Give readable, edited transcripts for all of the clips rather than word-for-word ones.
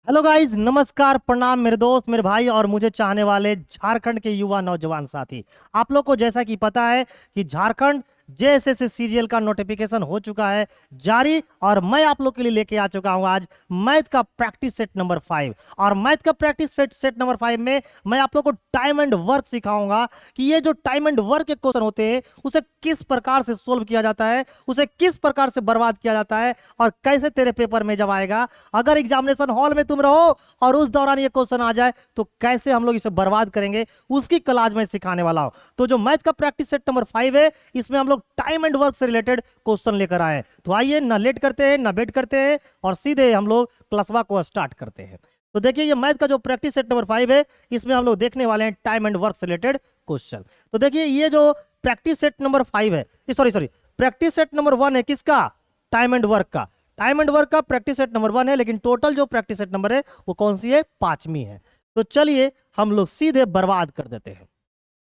Hello guys, नमस्कार, प्रणाम मेरे दोस्त, मेरे भाई और मुझे चाहने वाले झारखंड के युवा नौजवान साथी। आप लोग को जैसा कि पता है कि झारखंड जेएसएससी सीजीएल का नोटिफिकेशन हो चुका है जारी, और मैं आप लोग के लिए लेके आ चुका हूं आज मैथ का प्रैक्टिस सेट नंबर 5। और मैथ का प्रैक्टिस सेट नंबर 5 में मैं आप लोग को टाइम एंड वर्क सिखाऊंगा कि ये जो टाइम एंड वर्क के क्वेश्चन होते हैं उसे किस प्रकार से सोल्व किया जाता है, उसे किस प्रकार से बर्बाद किया जाता है, और कैसे तेरे पेपर में जब आएगा, अगर एग्जामिनेशन हॉल में तुम रहो और उस दौरान ये क्वेश्चन आ जाए तो कैसे हम लोग इसे बर्बाद करेंगे, उसकी कल आज मैं सिखाने वाला हूं। तो जो मैथ का प्रैक्टिस सेट नंबर 5 है, इसमें हम लोग टाइम एंड वर्क से रिलेटेड क्वेश्चन लेकर आए हैं। तो आइए, ना लेट करते हैं ना वेट करते हैं और सीधे हम लोग क्लासवा को स्टार्ट करते हैं। तो देखिए, ये मैथ का जो प्रैक्टिस सेट नंबर 5 है, इसमें हम लोग देखने वाले हैं टाइम एंड वर्क से रिलेटेड क्वेश्चन। तो देखिए, ये जो प्रैक्टिस सेट नंबर 5 है, सॉरी प्रैक्टिस सेट नंबर 1 है किसका, टाइम एंड वर्क का। टाइम एंड वर्क का प्रैक्टिस सेट नंबर 1 है, लेकिन टोटल जो प्रैक्टिस सेट नंबर है वो कौन सी है, 5वीं है। तो चलिए हम लोग सीधे बर्बाद कर देते हैं।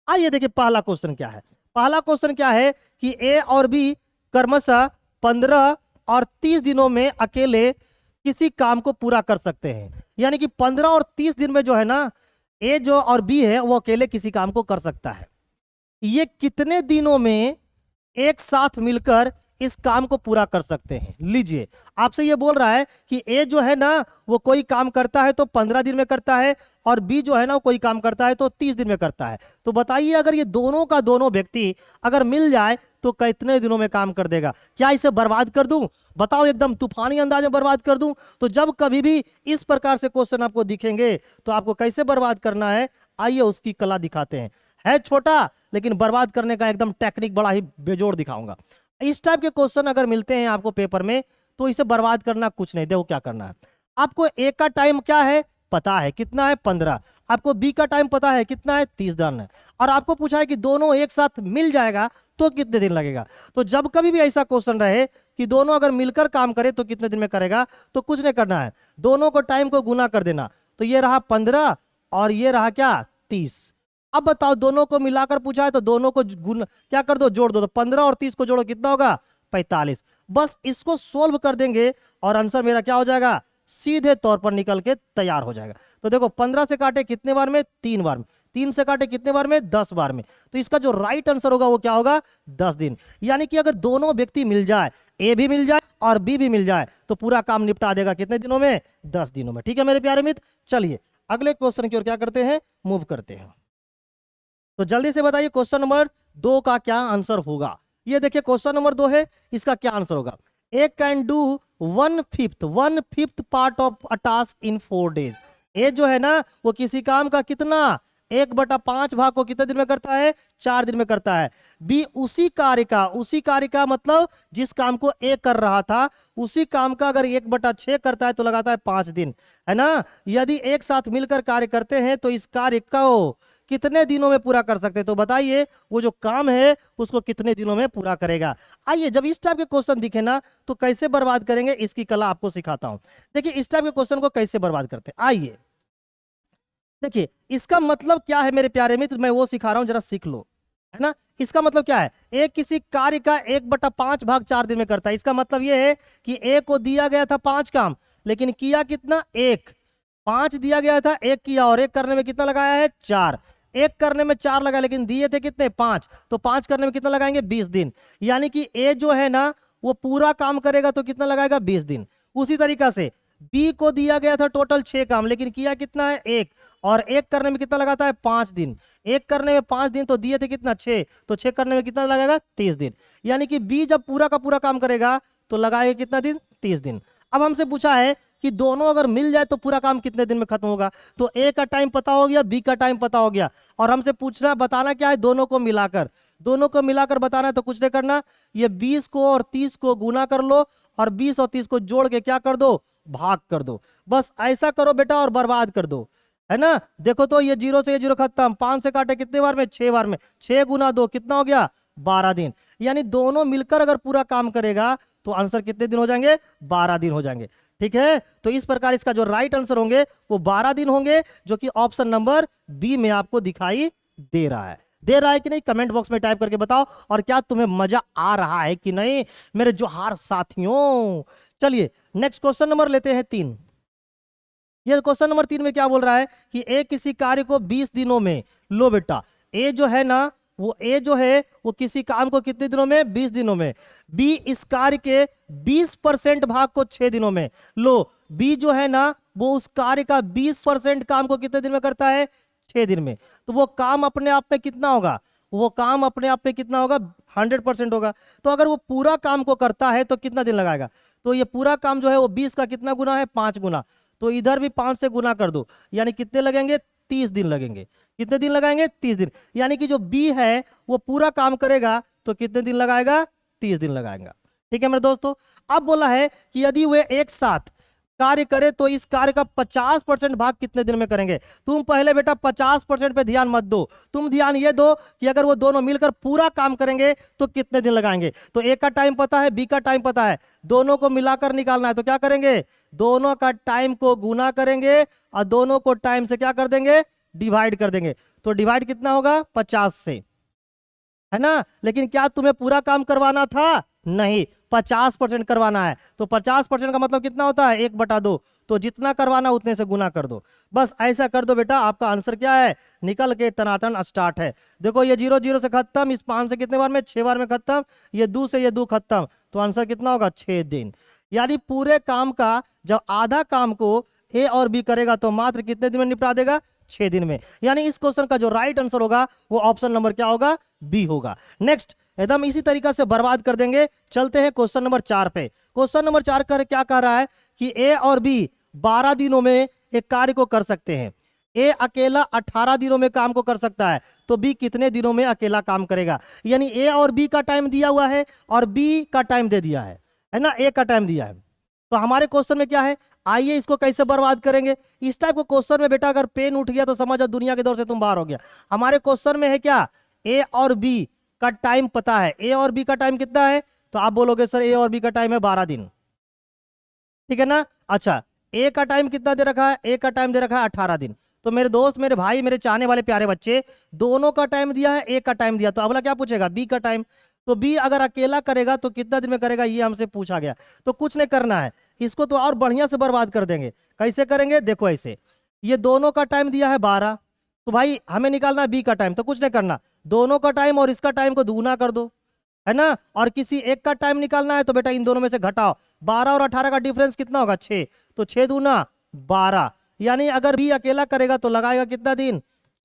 आइए देखिए, पहला क्वेश्चन क्या है। पहला क्वेश्चन क्या है कि ए और बी क्रमशः 15 और 30 दिनों में अकेले किसी काम को पूरा कर सकते हैं। यानी कि 15 और 30 दिन में जो है ना, ए जो और बी है वो अकेले किसी काम को कर सकता है। ये कितने दिनों में एक साथ मिलकर इस काम को पूरा कर सकते हैं। लीजिए, आपसे ये बोल रहा है कि ए जो है ना वो कोई काम करता है तो 15 दिन में करता है, और बी जो है ना वो कोई काम करता है तो 30 दिन में करता है। तो बताइए, अगर ये दोनों का दोनों व्यक्ति अगर मिल जाए तो कितने दिनों में काम कर देगा। क्या इसे बर्बाद कर दूं? बताओ, एकदम तूफानी अंदाज में बर्बाद कर दूं? तो जब कभी भी इस प्रकार से क्वेश्चन आपको दिखेंगे तो आपको कैसे बर्बाद करना है, आइए उसकी कला दिखाते हैं। है छोटा, लेकिन बर्बाद करने का एकदम टेक्निक बड़ा ही बेजोड़ दिखाऊंगा। इस टाइप के क्वेश्चन अगर मिलते हैं आपको पेपर में तो इसे बर्बाद करना कुछ नहीं। देखो क्या करना है। आपको ए का टाइम क्या है पता है, कितना है, 15। आपको बी का टाइम पता है, कितना है, 30 दिन है। और आपको पूछा है कि दोनों एक साथ मिल जाएगा तो कितने दिन लगेगा। तो जब कभी भी ऐसा क्वेश्चन रहे कि दोनों अगर मिलकर काम करे तो कितने दिन में करेगा, तो कुछ नहीं करना है, दोनों को टाइम को गुना कर देना। तो ये रहा 15 और ये रहा क्या, 30। अब बताओ, दोनों को मिलाकर पूछा है तो दोनों को गुण क्या कर दो, जोड़ दो। तो 15 और 30 को जोड़ो, कितना होगा, 45। बस इसको सोल्व कर देंगे और आंसर मेरा क्या हो जाएगा, सीधे तौर पर निकल के तैयार हो जाएगा। तो देखो, 15 से काटे कितने बार में, 3 बार में। 3 से काटे कितने बार में, 10 बार में। तो इसका जो राइट आंसर होगा वो क्या होगा, 10 दिन। यानी कि अगर दोनों व्यक्ति मिल जाए, ए भी मिल जाए और बी भी मिल जाए, तो पूरा काम निपटा देगा कितने दिनों में, 10 दिनों में। ठीक है मेरे प्यारे मित्र, चलिए अगले क्वेश्चन की ओर क्या करते हैं, मूव करते हैं। तो जल्दी से बताइए क्वेश्चन नंबर 2 का क्या आंसर होगा। ये देखिए, क्वेश्चन नंबर 2 है, इसका क्या आंसर होगा। A can do 1/5 part of a task in 4 days. A जो है ना वो किसी काम का कितना, 1/5 भाग को कितने दिन में करता है, 4 दिन में करता है। बी उसी कार्य का मतलब जिस काम को ए कर रहा था उसी काम का अगर 1/6 करता है तो लगाता है 5 दिन, है ना। यदि एक साथ मिलकर कार्य करते हैं तो इस कार्य को कितने दिनों में पूरा कर सकते हैं। तो बताइए, वो जो काम है उसको कितने दिनों में पूरा करेगा। आइए, जब इस टाइप के क्वेश्चन दिखे ना तो कैसे बर्बाद करेंगे, इसकी कला आपको सिखाता हूं। देखिए, इस टाइप के क्वेश्चन को कैसे बर्बाद करते हैं। आइए देखिए, इसका मतलब क्या है मेरे प्यारे मित्र, मैं वो सिखा रहा हूं, जरा सीख लो, है ना। इसका मतलब क्या है, एक किसी कार्य का 1/5 भाग 4 दिन में करता है। इसका मतलब यह है कि ए को दिया गया था 5 काम, लेकिन किया कितना, 1। 5 दिया गया था, 1 किया, और 1 करने में कितना लगाया है, 4। 1 करने में 4 लगा, लेकिन दिए थे कितने, 5। तो 5 करने में कितना लगाएंगे, 20 दिन। यानी कि ए जो है ना वो पूरा काम करेगा तो कितना लगाएगा, 20 दिन। उसी तरीका से बी को दिया गया था टोटल 6 काम, लेकिन किया कितना है, 1। और 1 करने में कितना लगाता है, 5 दिन। 1 करने में 5 दिन, तो दिए थे कितना, 6। तो 6 करने में कितना लगेगा, 30 दिन। यानी कि बी जब पूरा का पूरा काम करेगा तो लगाएगा कितना दिन, 30 दिन। अब हमसे पूछा है कि दोनों अगर मिल जाए तो पूरा काम कितने दिन में खत्म होगा। तो ए का टाइम पता हो गया, बी का टाइम पता हो गया, और हमसे पूछना बताना क्या है, दोनों को मिलाकर बताना है। तो कुछ नहीं करना, ये 20 को और 30 को गुना कर लो और 20 और 30 को जोड़ के क्या कर दो, भाग कर दो। बस ऐसा करो बेटा और बर्बाद कर दो, है ना। देखो तो ये 0 से ये 0 खत्म, 5 से काटे कितने बार में, 6 बार में। 6 गुना 2 कितना हो गया, 12 दिन। यानी दोनों मिलकर अगर पूरा काम करेगा तो आंसर कितने दिन हो जाएंगे, 12 दिन हो जाएंगे। ठीक है, तो इस प्रकार इसका जो राइट आंसर होंगे वो 12 दिन होंगे, जो कि ऑप्शन नंबर बी में आपको दिखाई दे रहा है कि नहीं, कमेंट बॉक्स में टाइप करके बताओ। और क्या तुम्हें मजा आ रहा है कि नहीं मेरे जोहार साथियों। चलिए नेक्स्ट क्वेश्चन नंबर लेते हैं 3। ये क्वेश्चन नंबर 3 में क्या बोल रहा है कि ए किसी कार्य को 20 दिनों में, लो बेटा ए जो है ना, वो ए जो है वो किसी काम को कितने दिनों में, 20 दिनों में। बी इस कार्य के 20% भाग को 6 दिनों में, लो बी जो है ना वो उस कार्य का 20% काम को कितने दिन में करता है, 6 दिन में। तो वो काम अपने आप में कितना होगा, वो काम अपने आप में कितना होगा, 100% होगा। तो अगर वो पूरा काम को करता है तो कितना दिन लगाएगा, तो ये पूरा काम जो है वो 20 का कितना गुना है, 5 गुना। तो इधर भी 5 से गुना कर दो, यानी कितने लगेंगे, 30 दिन लगेंगे। कितने दिन लगाएंगे, 30 दिन। यानी कि जो बी है वो पूरा काम करेगा तो कितने दिन लगाएगा, 30 दिन लगाएगा। ठीक है मेरे दोस्तों। अब बोला है कि यदि वे एक साथ कार्य करे तो इस कार्य का 50% भाग कितने दिन में करेंगे। तुम पहले बेटा 50% पे ध्यान मत दो, तुम ध्यान ये दो कि अगर वो दोनों मिलकर पूरा काम करेंगे तो कितने दिन लगाएंगे। तो ए का टाइम पता है, बी का टाइम पता है, दोनों को मिलाकर निकालना है। तो क्या करेंगे, दोनों का टाइम को गुना करेंगे और दोनों को टाइम से क्या कर देंगे, डिवाइड कर देंगे। तो डिवाइड कितना होगा, 50 से, है ना। लेकिन क्या तुम्हें पूरा काम करवाना था, नहीं, 50% करवाना है। तो 50% का मतलब कितना होता है, 1/2। तो जितना करवाना उतने से गुना कर दो, बस ऐसा कर दो बेटा। आपका आंसर क्या है, निकल के तनातन स्टार्ट है। देखो ये 0 0 से खत्म, इस 5 से कितने बार में, 6 बार में खत्म, ये 2 से ये 2 खत्म। तो आंसर कितना होगा, 6 दिन। यानी पूरे काम का जब आधा काम को ए और बी करेगा तो मात्र कितने दिन में निपटा देगा, 6 दिन में। यानी इस क्वेश्चन का जो राइट आंसर होगा वो ऑप्शन नंबर क्या होगा, बी होगा। नेक्स्ट एकदम इसी तरीका से बर्बाद कर देंगे। चलते हैं क्वेश्चन नंबर 4 पे। क्वेश्चन नंबर 4 कर क्या कह रहा है कि ए और बी 12 दिनों में एक कार्य को कर सकते हैं। ए अकेला 18 दिनों में काम को कर सकता है, तो बी कितने दिनों में अकेला काम करेगा। यानी ए और बी का टाइम दिया हुआ है और बी का टाइम दे दिया है ना, ए का टाइम दिया है। तो हमारे क्वेश्चन में क्या है, आइए इसको कैसे बर्बाद करेंगे। इस टाइप को क्वेश्चन में बेटा अगर पेन उठ गया तो समझो दुनिया के दौर से तुम बाहर हो गया। हमारे क्वेश्चन में है क्या, ए और बी का टाइम पता है। ए और बी का टाइम कितना है, तो आप बोलोगे सर ए और बी का टाइम है 12 दिन, ठीक है ना। अच्छा ए का टाइम कितना दे रखा है, ए का टाइम दे रखा है 18 दिन। तो मेरे दोस्त, मेरे भाई, मेरे चाहने वाले प्यारे बच्चे, दोनों का टाइम दिया है, ए का टाइम दिया, तो अगला क्या पूछेगा, बी का टाइम। तो बी अगर अकेला करेगा तो कितना दिन में करेगा, ये हमसे पूछा गया। तो कुछ नहीं करना है, इसको तो और बढ़िया से बर्बाद कर देंगे। कैसे करेंगे, देखो ऐसे, ये दोनों का टाइम दिया है 12, तो भाई हमें निकालना है बी का टाइम। तो कुछ नहीं करना, दोनों का टाइम और इसका टाइम को दुगुना कर दो, है ना। और किसी एक का टाइम निकालना है तो बेटा इन दोनों में से घटाओ, 12 और 18 का डिफरेंस कितना होगा, 6। तो 6 दूना 12, यानी अगर बी अकेला करेगा तो लगाएगा कितना दिन,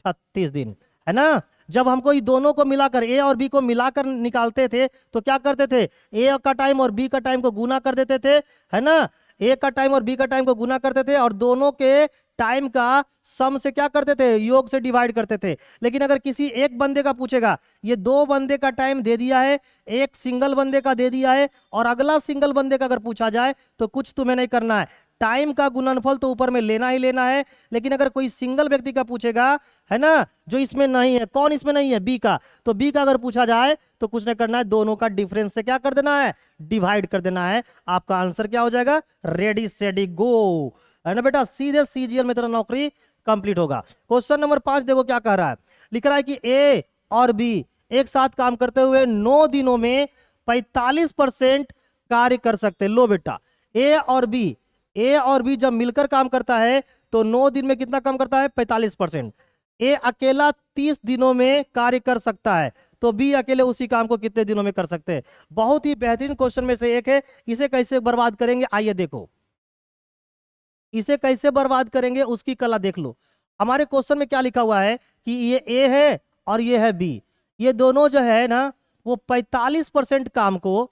36 दिन, है ना। जब हमको ये दोनों को मिलाकर, ए और बी को मिलाकर निकालते थे तो क्या करते थे, ए का टाइम और बी का टाइम को गुना कर देते थे, है ना। ए का टाइम और बी का टाइम को गुना करते थे और दोनों के टाइम का सम से क्या करते थे, योग से डिवाइड करते थे। लेकिन अगर किसी एक बंदे का पूछेगा, ये 2 बंदे का टाइम दे दिया है, एक सिंगल बंदे का दे दिया है, और अगला सिंगल बंदे का अगर पूछा जाए तो कुछ तुम्हें नहीं करना है, टाइम का गुणनफल तो ऊपर में लेना ही लेना है। लेकिन अगर कोई सिंगल व्यक्ति का पूछेगा, है ना, जो इसमें नहीं है, कौन इसमें नहीं है, बी का, तो बी का अगर पूछा जाए तो कुछ नहीं करना है, दोनों का डिफरेंस से क्या कर देना है, डिवाइड कर देना है। आपका आंसर क्या हो जाएगा, रेडी सेडी गो, है ना बेटा। सीधे सीजीएल में तेरा नौकरी कंप्लीट होगा। क्वेश्चन नंबर 5 देखो क्या कह रहा है, लिख रहा है कि ए और बी एक साथ काम करते हुए 9 दिनों में 45% कार्य कर सकते। लो बेटा ए और बी जब मिलकर काम करता है तो 9 दिन में कितना काम करता है, 45%। ए अकेला 30 दिनों में कार्य कर सकता है, तो बी अकेले उसी काम को कितने दिनों में कर सकते हैं। बहुत ही बेहतरीन क्वेश्चन में से एक है। इसे कैसे बर्बाद करेंगे, आइए देखो, इसे कैसे बर्बाद करेंगे उसकी कला देख लो। हमारे क्वेश्चन में क्या लिखा हुआ है कि ये ए है और ये है बी, ये दोनों जो है ना वो 45% काम को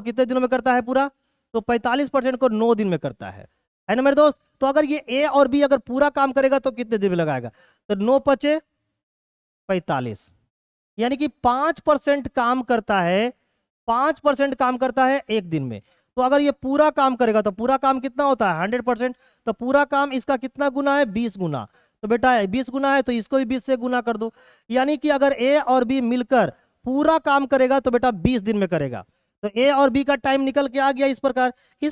कितने दिनों में करता है पूरा, तो 45% को 9 दिन में करता है ना मेरे दोस्त। तो अगर ये ए और बी अगर पूरा काम करेगा तो कितने दिन में लगाएगा, तो 9 पचे 45, यानी कि 5% काम करता है, 5% काम करता है एक दिन में। तो अगर ये पूरा काम करेगा तो पूरा काम कितना होता है, 100%। तो पूरा काम इसका कितना गुना है, 20 गुना। तो बेटा 20 गुना है तो इसको भी 20 से गुना कर दो, यानी कि अगर ए और बी मिलकर पूरा काम करेगा तो बेटा 20 दिन में करेगा। तो ए और बी का टाइम निकल के आ गया इस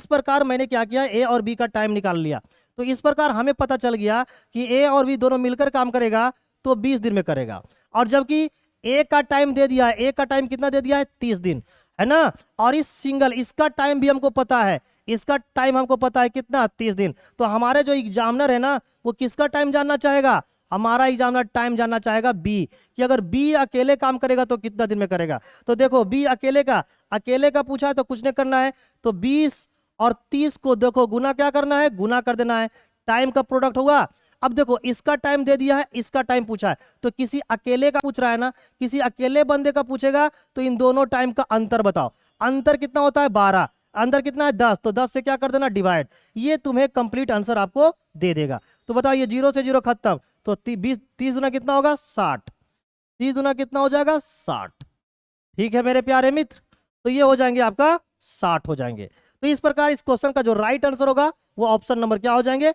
प्रकार मैंने क्या किया, ए और बी का टाइम निकाल लिया। तो इस प्रकार हमें पता चल गया कि ए और बी दोनों मिलकर काम करेगा तो 20 दिन में करेगा। और जबकि ए का टाइम दे दिया है, ए का टाइम कितना दे दिया है, 30 दिन, है ना। और इस सिंगल इसका टाइम भी हमको पता है, इसका टाइम हमको पता है कितना, 30 दिन। तो हमारे जो एग्जामिनर है ना, वो किसका टाइम जानना चाहेगा, हमारा एग्जामिनर टाइम जानना चाहेगा बी, कि अगर बी अकेले काम करेगा तो कितना दिन में करेगा। तो देखो बी अकेले का पूछा है तो कुछ नहीं करना है, तो 20 और 30 को देखो गुना क्या करना है, गुना कर देना है, टाइम का प्रोडक्ट होगा। अब देखो इसका टाइम दे दिया है, इसका टाइम पूछा है, तो किसी अकेले का पूछ रहा है ना, किसी अकेले बंदे का पूछेगा तो इन दोनों टाइम का अंतर बताओ। अंतर कितना होता है, 12, अंदर कितना है 10, तो 10 से क्या कर देना, डिवाइड। ये तुम्हें कंप्लीट आंसर आपको दे देगा। तो बताओ ये 0 से 0 खत्म, तो 30 गुना कितना होगा, 60, 30 गुना कितना हो जाएगा, 60। ठीक है मेरे प्यारे मित्र, तो ये हो जाएंगे आपका 60 हो जाएंगे। तो इस प्रकार इस क्वेश्चन का जो राइट आंसर होगा वो ऑप्शन नंबर क्या हो जाएंगे,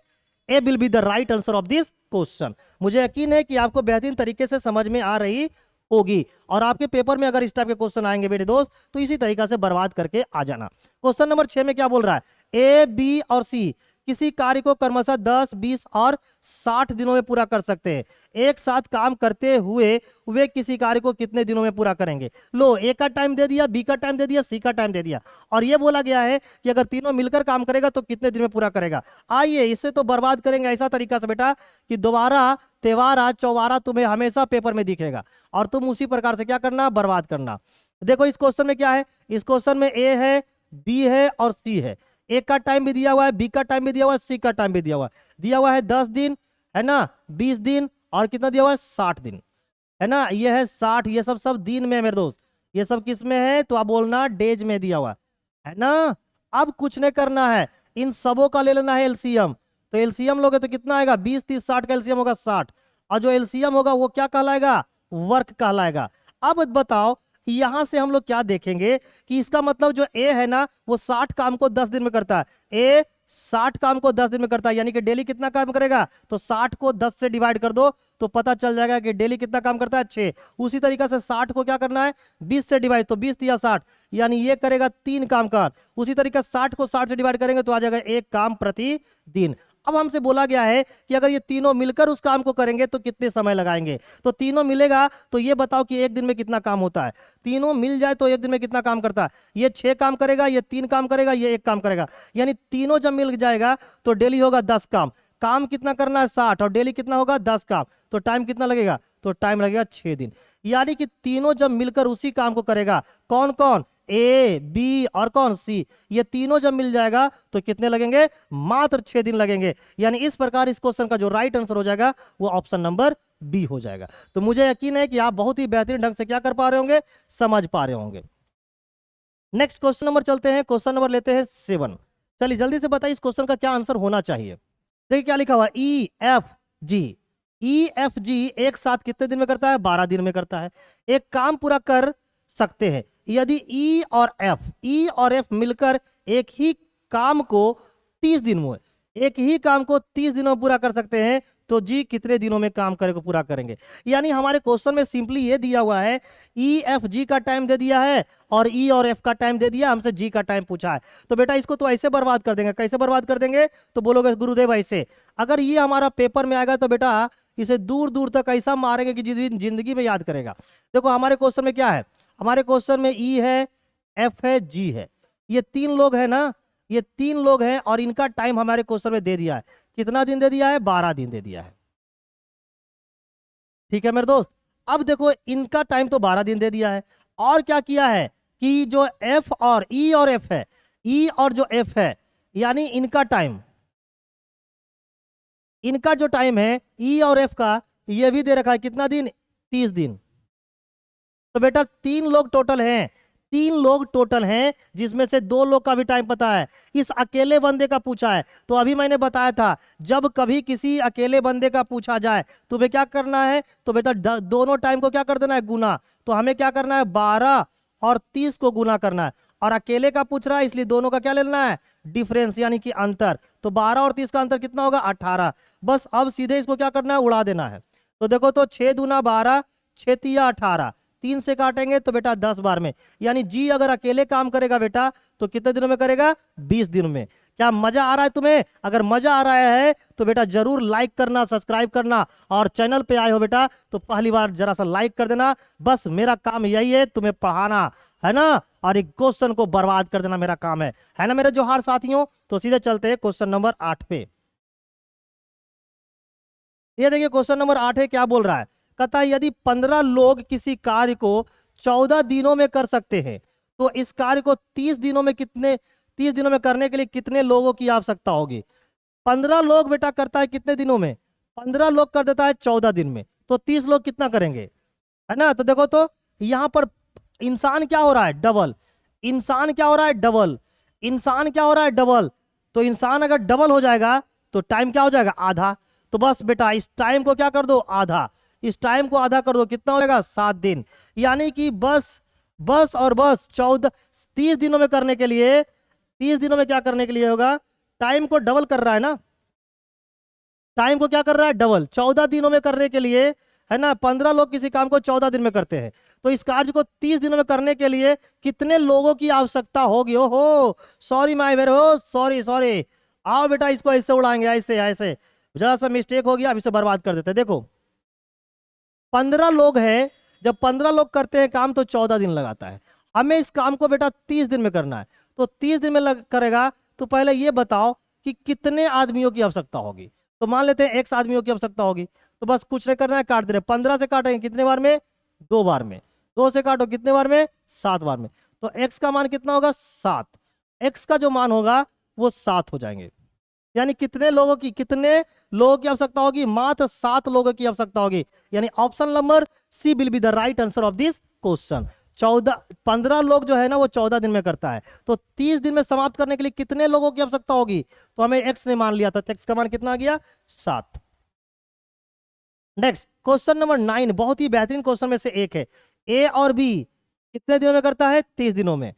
A will be the right answer of this question. मुझे यकीन है कि आपको बेहतरीन तरीके से समझ में आ रही होगी, और आपके पेपर में अगर इस टाइप के क्वेश्चन आएंगे मेरे दोस्त तो इसी तरीका से बर्बाद करके आ जाना। क्वेश्चन नंबर 6 में क्या बोल रहा है, ए बी और सी किसी कार्य को क्रमशः 10, 20 और 60 दिनों में पूरा कर सकते हैं। एक साथ काम करते हुए वे किसी कार्य को कितने दिनों में पूरा करेंगे। लो ए का टाइम दे दिया, बी का टाइम दे दिया, सी का टाइम दे दिया, और ये बोला गया है कि अगर तीनों मिलकर काम करेगा तो कितने दिन में पूरा करेगा। आइए इसे तो बर्बाद करेंगे ऐसा तरीका से बेटा कि दोबारा तेवारा चौवारा तुम्हें हमेशा पेपर में दिखेगा, और तुम उसी प्रकार से क्या करना, बर्बाद करना। देखो इस क्वेश्चन में क्या है, इस क्वेश्चन में ए है, बी है और सी है। ए का टाइम भी दिया हुआ है, बी का टाइम भी दिया हुआ है, सी का टाइम भी दिया हुआ है। दिया हुआ है 10 दिन, है ना, 20 दिन, और कितना दिया हुआ है, 60 दिन, है ना। ये है 60, ये सब दिन में है मेरे दोस्त, ये सब किस में है, तो आप बोलना डेज में दिया हुआ है ना। अब कुछ नहीं करना है, इन सबों का ले लेना है एलसीएम। तो एलसीएम लोगे तो कितना आएगा, 20, 30, 60 का एलसीएम होगा 60, और जो एलसीएम होगा वो क्या कहलाएगा, वर्क कहलाएगा। अब बताओ यहां से हम लोग क्या देखेंगे कि इसका मतलब जो ए है ना वो 60 काम को 10 दिन में करता है, ए 60 काम को 10 दिन में करता है, यानी कि डेली कितना काम करेगा, तो 60 को 10 से डिवाइड कर दो तो पता चल जाएगा कि डेली कितना काम करता है, 6। उसी तरीका से 60 को क्या करना है, 20 से डिवाइड, तो 20 या 60, यानी ये करेगा 3 काम का। उसी तरीका 60 को 60 से डिवाइड करेंगे तो आ जाएगा 1 काम प्रति दिन। अब हमसे बोला गया है कि अगर ये तीनों मिलकर उस काम को करेंगे तो कितने समय लगाएंगे। तो तीनों मिलेगा तो ये बताओ कि एक दिन में कितना काम होता है, तीनों मिल जाए तो एक दिन में कितना काम करता है। ये 6 काम करेगा, ये 3 काम करेगा, ये 1 काम करेगा, यानी तीनों जब मिल जाएगा तो डेली होगा 10 काम। काम कितना करना है, 60, और डेली कितना होगा, 10 काम, तो टाइम कितना लगेगा, तो टाइम लगेगा 6 दिन। यानी कि तीनों जब मिलकर उसी काम को करेगा, कौन कौन, ए बी और कौन, सी, ये तीनों जब मिल जाएगा तो कितने लगेंगे, मात्र 6 दिन लगेंगे। यानी इस प्रकार इस क्वेश्चन का जो राइट आंसर हो जाएगा वो ऑप्शन नंबर बी हो जाएगा। तो मुझे यकीन है कि आप बहुत ही बेहतरीन ढंग से क्या कर पा रहे होंगे, समझ पा रहे होंगे। नेक्स्ट क्वेश्चन नंबर चलते हैं, क्वेश्चन नंबर लेते हैं 7। चलिए जल्दी से बताइए इस क्वेश्चन का क्या आंसर होना चाहिए। देखिए क्या लिखा हुआ, E F G, E F G एक साथ कितने दिन में करता है, 12 दिन में करता है। एक काम पूरा कर सकते हैं यदि ई और एफ मिलकर एक ही काम को 30 दिनों में, एक ही काम को 30 दिनों में पूरा कर सकते हैं, तो जी कितने दिनों में काम करे को पूरा करेंगे। यानी हमारे क्वेश्चन में सिंपली ये दिया हुआ है, ई एफ जी का टाइम दे दिया है और ई और एफ का टाइम दे दिया, हमसे जी का टाइम पूछा है। तो बेटा इसको तो ऐसे बर्बाद कर देंगे, कैसे बर्बाद कर देंगे, तो बोलोगे गुरुदेव ऐसे। अगर ये हमारा पेपर में आएगा तो बेटा इसे दूर दूर तक ऐसा मारेंगे कि जिंदगी में याद करेगा। देखो हमारे क्वेश्चन में क्या है, हमारे क्वेश्चन में ई है, एफ है, जी है, ये 3 लोग हैं ना, ये 3 लोग हैं और इनका टाइम हमारे क्वेश्चन में दे दिया है। कितना दिन दे दिया है, 12 दिन दे दिया है। ठीक है मेरे दोस्त, अब देखो इनका टाइम तो 12 दिन दे दिया है, और क्या किया है कि जो एफ और ई और एफ है, ई और जो एफ है, यानी इनका टाइम, इनका जो टाइम है ई और एफ का, ये भी दे रखा है कितना दिन, 30 दिन। तो बेटा 3 लोग टोटल हैं, 3 लोग टोटल हैं, जिसमें से 2 लोग का भी टाइम पता है। इस अकेले बंदे का पूछा है, तो अभी मैंने बताया था जब कभी किसी अकेले बंदे का पूछा जाए तुम्हें क्या करना है, तो बेटा दोनों टाइम को क्या कर देना है, गुना। तो हमें क्या करना है, 12 और 30 को गुना करना है, और अकेले का पूछ रहा है इसलिए दोनों का क्या लेना है, डिफरेंस, यानी कि अंतर। तो 12 और 30 का अंतर कितना होगा, 18। बस अब सीधे इसको क्या करना है, उड़ा देना है। तो देखो तो 6 दूना 12, 6 तिया 18, 3 से काटेंगे तो बेटा 10 बार में, यानी जी अगर अकेले काम करेगा बेटा तो कितने दिनों में करेगा, 20 दिन में। क्या मजा आ रहा है तुम्हें? अगर मजा आ रहा है तो बेटा जरूर लाइक करना, सब्सक्राइब करना, और चैनल पे आए हो बेटा तो पहली बार जरा सा लाइक कर देना। बस मेरा काम यही है, तुम्हें पढ़ाना है ना, और एक क्वेश्चन को बर्बाद कर देना मेरा काम है ना मेरे जोहार साथियों। तो सीधे चलते हैं क्वेश्चन नंबर 8 पे। ये देखिए क्वेश्चन नंबर 8 है, क्या बोल रहा है, कहता है यदि 15 लोग किसी कार्य को 14 दिनों में कर सकते हैं तो इस कार्य को 30 दिनों में करने के लिए कितने लोगों की आवश्यकता होगी। 15 लोग बेटा करता है कितने दिनों में, 15 लोग कर देता है 14 दिन में, तो 30 लोग कितना करेंगे, है ना। तो देखो तो यहां पर इंसान क्या हो रहा है, डबल। इंसान क्या हो रहा है, डबल। इंसान क्या हो रहा है, डबल। तो इंसान अगर डबल हो जाएगा तो टाइम क्या हो जाएगा, आधा। तो बस बेटा इस टाइम को क्या कर दो, आधा। इस टाइम को आधा कर दो, कितना हो जाएगा, 7 दिन। यानी कि बस और बस 30 दिनों में करने के लिए, 30 दिनों में क्या करने के लिए होगा, टाइम को डबल कर रहा है ना, टाइम को क्या कर रहा है, डबल। 14 दिनों में करने के लिए, है ना, 15 लोग किसी काम को 14 दिन में करते हैं, तो इस कार्य को 30 दिनों में करने के लिए कितने लोगों की आवश्यकता होगी। ओहो सॉरी माय वेर हो, सॉरी। आओ बेटा इसको ऐसे उड़ाएंगे, ऐसे जरा सा मिस्टेक हो गया, अब इसे बर्बाद कर देते हैं। देखो 15 लोग हैं, जब 15 लोग करते हैं काम तो 14 दिन लगाता है। हमें इस काम को बेटा 30 दिन में करना है, तो 30 दिन में करेगा। तो पहले ये बताओ कि कितने आदमियों की आवश्यकता होगी। तो मान लेते हैं x आदमियों की आवश्यकता होगी, तो बस कुछ नहीं करना है, काट दे रहे। 15 से काटेंगे कितने बार में, 2 बार में। 2 से काटो कितने बार में, 7 बार में। तो x का मान कितना होगा, 7। x का जो मान होगा वो 7 हो जाएंगे। यानी कितने लोगों की आवश्यकता होगी, मात्र 7 लोगों की आवश्यकता होगी। यानी option number C will be the right answer of this question. 15 लोग जो है ना वो 14 दिन में करता है, तो 30 दिन में समाप्त करने के लिए कितने लोगों की आवश्यकता होगी। तो हमें x ने मान लिया था, x का मान कितना आ गया, 7। नेक्स्ट क्वेश्चन नंबर 9 बहुत ही बेहतरीन क्वेश्चन में से एक है। ए और बी कितने दिनों में करता है, 30 दिनों में।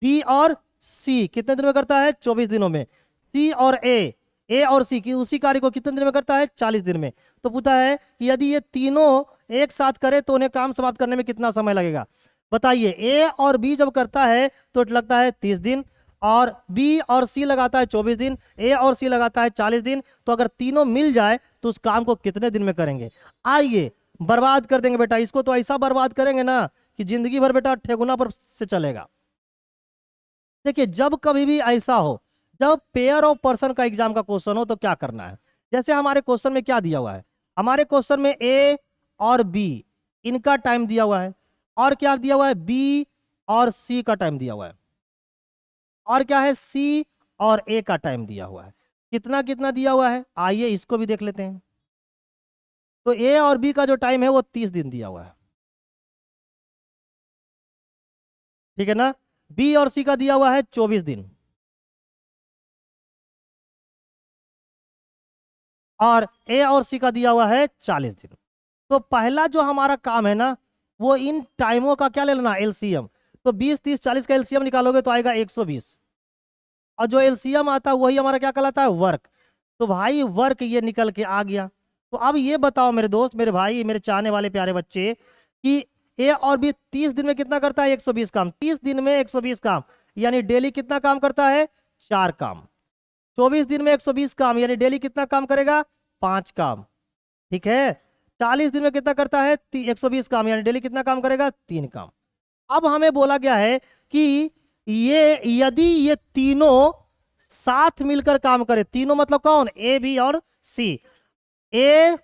बी और सी कितने दिनों में करता है, 24 दिनों में। सी और ए और सी की उसी कार्य को कितने दिन में करता है, 40 दिन में। तो पूछा है कि यदि ये तीनों एक साथ करे तो उन्हें काम समाप्त करने में कितना समय लगेगा। बताइए ए और बी जब करता है तो लगता है 30 दिन, और बी और सी लगाता है 24 दिन, ए और सी लगाता है 40 दिन। तो अगर तीनों मिल जाए तो उस काम को कितने दिन में करेंगे। आइए बर्बाद कर देंगे बेटा इसको, तो ऐसा बर्बाद करेंगे ना कि जिंदगी भर बेटा ठेगुना पर से चलेगा। देखिए जब कभी भी ऐसा हो, जब पेयर ऑफ पर्सन का एग्जाम का क्वेश्चन हो तो क्या करना है। जैसे हमारे क्वेश्चन में क्या दिया हुआ है, हमारे क्वेश्चन में ए और बी इनका टाइम दिया हुआ है, और क्या दिया हुआ है, बी और सी का टाइम दिया हुआ है, और क्या है, सी और ए का टाइम दिया हुआ है। कितना कितना दिया हुआ है, आइए इसको भी देख लेते हैं। तो ए और बी का जो टाइम है वो 30 दिन दिया हुआ है, ठीक है ना। बी और सी का दिया हुआ है 24 दिन, और ए और सी का दिया हुआ है 40 दिन। तो पहला जो हमारा काम है ना वो इन टाइमों का क्या ले लेना, एलसीएम। तो 20 30 40 का एलसीएम निकालोगे तो आएगा 120, और जो एलसीएम आता है वही हमारा क्या कहलाता है, वर्क। तो भाई वर्क ये निकल के आ गया। तो अब ये बताओ मेरे दोस्त, मेरे भाई, मेरे चाहने वाले प्यारे बच्चे, कि ए और बी 30 दिन में कितना करता है, 120 काम। 30 दिन में 120 काम, यानी डेली कितना काम करता है, 4 काम। 24 दिन में 120 काम, यानी डेली कितना काम करेगा, 5 काम, ठीक है। 40 दिन में कितना करता है, 120 काम, यानी डेली कितना काम करेगा, 3 काम। अब हमें बोला गया है कि ये यदि ये तीनों साथ मिलकर काम करे, तीनों मतलब कौन, ए बी और सी, ए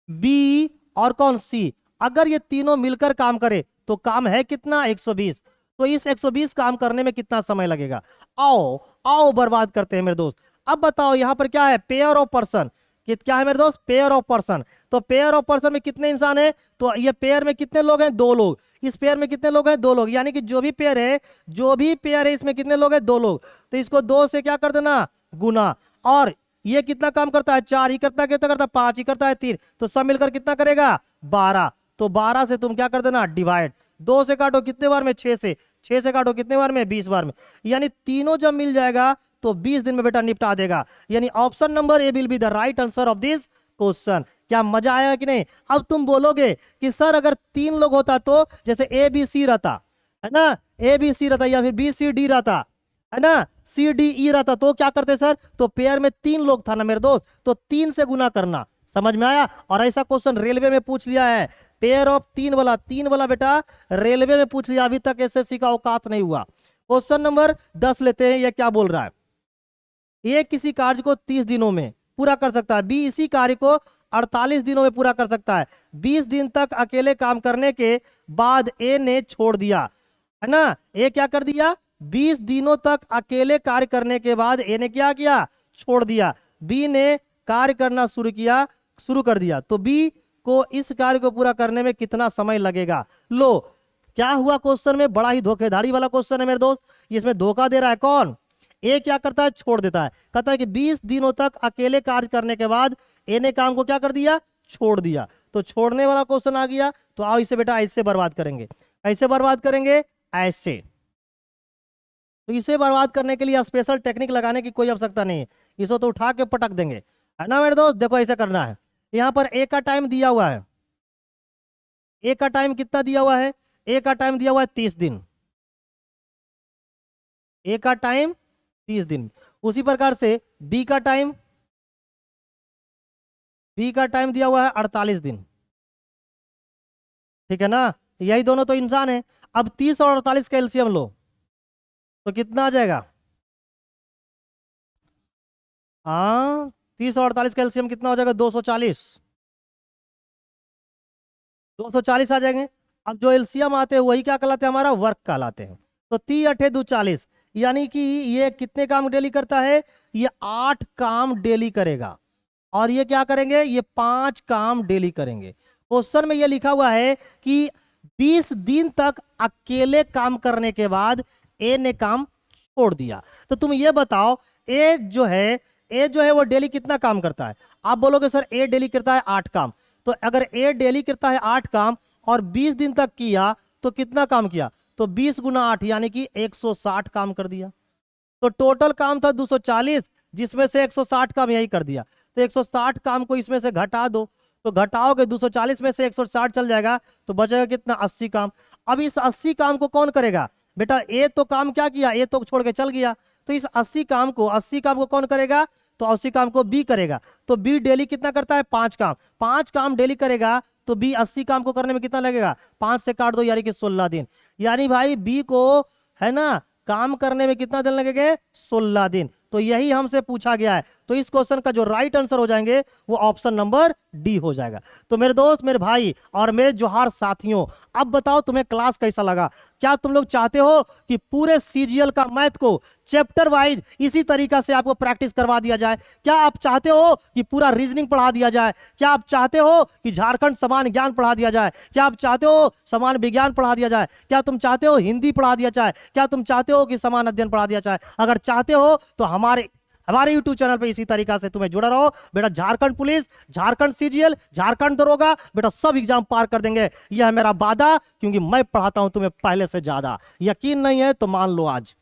बी और कौन, सी, अगर ये तीनों मिलकर काम करे तो काम है कितना, 120। तो इस 120 काम करने में कितना समय लगेगा। आओ आओ बर्बाद करते हैं मेरे दोस्त। अब बताओ यहां पर क्या है, पेयर ऑफ पर्सन। क्या है मेरे दोस्त, पेयर ऑफ पर्सन। तो पेयर ऑफ पर्सन में कितने इंसान है, तो ये पेयर में कितने लोग हैं, 2 लोग। इस पेयर में कितने लोग हैं, 2 लोग। यानी कि जो भी पेयर है इसमें कितने लोग हैं, 2 लोग। तो इसको 2 से क्या कर देना, गुना। और ये कितना काम करता है, 4 ही करता है, कितना करता है, 5 ही करता है, 3। तो सब मिलकर कितना करेगा, 12। तो 12 से तुम क्या कर देना, डिवाइड। 2 से काटो कितने बार में, 6 से। 6 से काटो कितने बार में, 20 बार में। यानी तीनों जब मिल जाएगा तो 20 दिन में बेटा निपटा देगा। यानी option number A will be the right answer of this question. क्या मजा आया कि नहीं। अब तुम बोलोगे कि सर अगर 3 लोग होता तो, जैसे ए बी सी रहता है ना, ए बी सी रहता, या फिर बी सी डी रहता है ना, सी डी ई रहता, तो क्या करते सर, तो पेयर में 3 लोग था ना मेरे दोस्त, तो 3 से गुना करना, समझ में आया। और ऐसा क्वेश्चन रेलवे में पूछ लिया है, पेयर ऑफ 3 वाला बेटा रेलवे में पूछ लिया, अभी तक एसएससी का औकात नहीं हुआ। क्वेश्चन नंबर 10 लेते हैं, यह क्या बोल रहा है। ए किसी कार्य को 30 दिनों में पूरा कर सकता है, बी इसी कार्य को 48 दिनों में पूरा कर सकता है। 20 दिन तक अकेले काम करने के बाद ए ने छोड़ दिया, है ना। ए क्या कर दिया, 20 दिनों तक अकेले कार्य करने के बाद ए ने क्या किया, छोड़ दिया। बी ने कार्य करना शुरू कर दिया, तो बी को इस कार्य को पूरा करने में कितना समय लगेगा। लो क्या हुआ क्वेश्चन में, बड़ा ही धोखेधाड़ी वाला क्वेश्चन है मेरे दोस्त। इसमें धोखा दे रहा है कौन, ए क्या करता है, छोड़ देता है। कहता है कि 20 दिनों तक अकेले कार्य करने के बाद ए ने काम को क्या कर दिया, छोड़ दिया। तो छोड़ने वाला क्वेश्चन आ गया। तो आओ इसे बेटा ऐसे बर्बाद करेंगे। ऐसे बर्बाद करेंगे, ऐसे। तो इसे बर्बाद करने के लिए स्पेशल टेक्निक लगाने की कोई आवश्यकता नहीं है, इसको तो उठा के पटक देंगे, है ना मेरे दोस्त। देखो ऐसे करना है, यहां पर ए का टाइम दिया हुआ है। ए का टाइम कितना दिया हुआ है, ए का टाइम दिया हुआ है 30 दिन। ए का टाइम 30 दिन। उसी प्रकार से बी का टाइम दिया हुआ है 48 दिन। ठीक है ना, यही दोनों तो इंसान है। अब 30 और 48 का एलसीएम लो तो कितना आ जाएगा। हाँ 30 और 48 का एलसीएम कितना हो जाएगा, 240। 240 आ जाएंगे। अब जो एलसीएम आते हैं वही क्या कहलाते हैं, हमारा वर्क कहलाते हैं। तो 30 8 2 40, यानी कि ये कितने काम डेली करता है, ये 8 काम डेली करेगा। और ये क्या करेंगे, ये 5 काम डेली करेंगे। क्वेश्चन में ये लिखा हुआ है कि 20 दिन तक अकेले काम करने के बाद ए ने काम छोड़ दिया। तो तुम ये बताओ, ए जो है वो डेली कितना काम करता है। आप बोलोगे सर ए डेली करता है 8 काम। तो अगर ए डेली करता है 8 काम और 20 दिन तक किया तो कितना काम किया, तो 20 गुना 8 यानी कि 160 काम कर दिया। तो टोटल काम था 240, जिसमें से 160 काम यही कर दिया। तो 160 काम को इसमें से घटा दो, तो घटाओगे 240 में से 160 चल जाएगा, तो बचेगा कितना, 80 काम। अब इस 80 काम को कौन करेगा बेटा, ए तो काम क्या किया, ए तो छोड़ के चल गया। तो इस 80 काम को कौन करेगा, तो 80 काम को बी करेगा। तो बी डेली कितना करता है, 5 काम। 5 काम डेली करेगा तो बी 80 काम को करने में कितना लगेगा, 5 से काट दो यानी कि 16 दिन। यानी भाई बी को, है ना, काम करने में कितना दिन लगेगा, 16 दिन। तो यही हमसे पूछा गया है। तो इस क्वेश्चन का जो राइट आंसर हो जाएंगे वो ऑप्शन नंबर डी हो जाएगा। तो मेरे दोस्त, मेरे भाई और मेरे जोहार साथियों, अब बताओ तुम्हें क्लास कैसा लगा। क्या तुम लोग चाहते हो कि पूरे सीजीएल का मैथ को चैप्टर वाइज इसी तरीका से आपको प्रैक्टिस करवा दिया जाए? क्या आप चाहते हो कि पूरा रीजनिंग पढ़ा दिया जाए? क्या आप चाहते हो कि झारखंड समान ज्ञान पढ़ा दिया जाए? क्या आप चाहते हो समान विज्ञान पढ़ा दिया जाए? क्या तुम चाहते हो हिंदी पढ़ा दिया जाए? क्या तुम चाहते हो कि समान अध्ययन पढ़ा दिया जाए? अगर चाहते हो तो हमारे YouTube चैनल पे इसी तरीका से तुम्हें जुड़ा रहो बेटा। झारखंड पुलिस, झारखंड सीजीएल, झारखंड दरोगा बेटा सब एग्जाम पार कर देंगे, यह है मेरा वादा, क्योंकि मैं पढ़ाता हूं तुम्हें पहले से ज्यादा। यकीन नहीं है तो मान लो आज,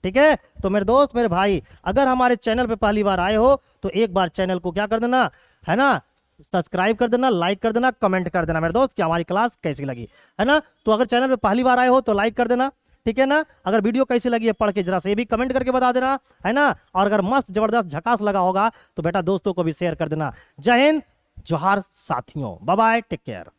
ठीक है। तो मेरे दोस्त, मेरे भाई, अगर हमारे चैनल पे पहली बार आए हो तो एक बार चैनल को क्या कर देना, है ना, सब्सक्राइब कर देना, लाइक कर देना, कमेंट कर देना मेरे दोस्त कि हमारी क्लास कैसी लगी, है ना। तो अगर चैनल पे पहली बार आए हो तो लाइक कर देना, ठीक है ना। अगर वीडियो कैसी लगी है पढ़ के जरा से ये भी कमेंट करके बता देना, है ना। और अगर मस्त जबरदस्त झकास लगा होगा तो बेटा दोस्तों को भी शेयर कर देना। जय हिंद, जोहार साथियों, बाय बाय, टेक केयर।